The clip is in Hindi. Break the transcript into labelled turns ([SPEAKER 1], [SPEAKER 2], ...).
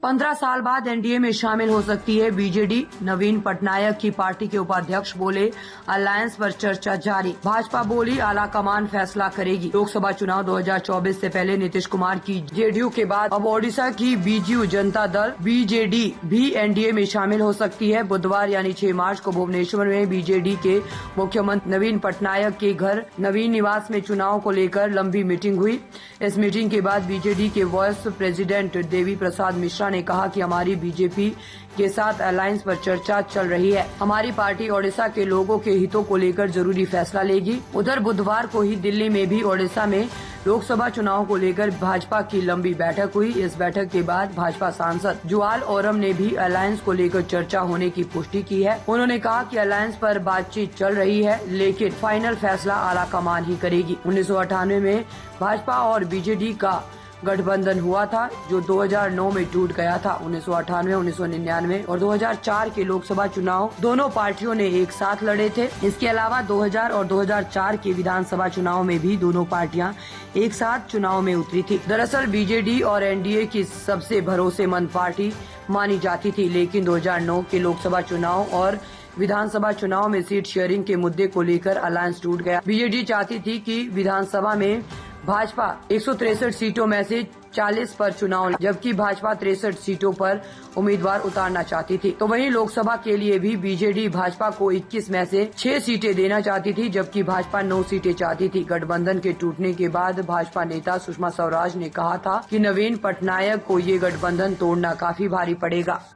[SPEAKER 1] 15 साल बाद एनडीए में शामिल हो सकती है बीजेडी। नवीन पटनायक की पार्टी के उपाध्यक्ष बोले, अलायंस पर चर्चा जारी। भाजपा बोली, आला कमान फैसला करेगी। लोकसभा चुनाव 2024 से पहले नीतीश कुमार की जेडीयू के बाद अब ओडिशा की बीजू जनता दल बीजेडी भी एनडीए में शामिल हो सकती है। बुधवार यानी 6 मार्च को भुवनेश्वर में बीजेडी के मुख्यमंत्री नवीन पटनायक के घर नवीन निवास में चुनाव को लेकर लंबी मीटिंग हुई। इस मीटिंग के बाद बीजेडी के वाइस प्रेसिडेंट देवी प्रसाद मिश्रा ने कहा कि हमारी बीजेपी के साथ अलायंस पर चर्चा चल रही है। हमारी पार्टी ओडिशा के लोगों के हितों को लेकर जरूरी फैसला लेगी। उधर बुधवार को ही दिल्ली में भी ओडिशा में लोकसभा चुनाव को लेकर भाजपा की लंबी बैठक हुई। इस बैठक के बाद भाजपा सांसद जुआल ओरम ने भी अलायंस को लेकर चर्चा होने की पुष्टि की है। उन्होंने कहा कि अलायंस पर बातचीत चल रही है, लेकिन फाइनल फैसला आला कमान ही करेगी। 1998 में भाजपा और बीजेडी का गठबंधन हुआ था, जो 2009 में टूट गया था। 1998, 1999 और 2004 के लोकसभा चुनाव दोनों पार्टियों ने एक साथ लड़े थे। इसके अलावा 2000 और 2004 के विधानसभा चुनाव में भी दोनों पार्टियां एक साथ चुनाव में उतरी थी। दरअसल बीजेडी और एनडीए की सबसे भरोसेमंद पार्टी मानी जाती थी, लेकिन 2009 के लोकसभा चुनाव और विधानसभा चुनाव में सीट शेयरिंग के मुद्दे को लेकर अलायंस टूट गया। बीजेडी चाहती थी कि विधानसभा में भाजपा 163 सीटों में से 40 पर चुनाव, जबकि भाजपा 63 सीटों पर उम्मीदवार उतारना चाहती थी। तो वहीं लोकसभा के लिए भी बीजेडी भाजपा को 21 में से 6 सीटें देना चाहती थी, जबकि भाजपा 9 सीटें चाहती थी। गठबंधन के टूटने के बाद भाजपा नेता सुषमा स्वराज ने कहा था कि नवीन पटनायक को ये गठबंधन तोड़ना काफी भारी पड़ेगा।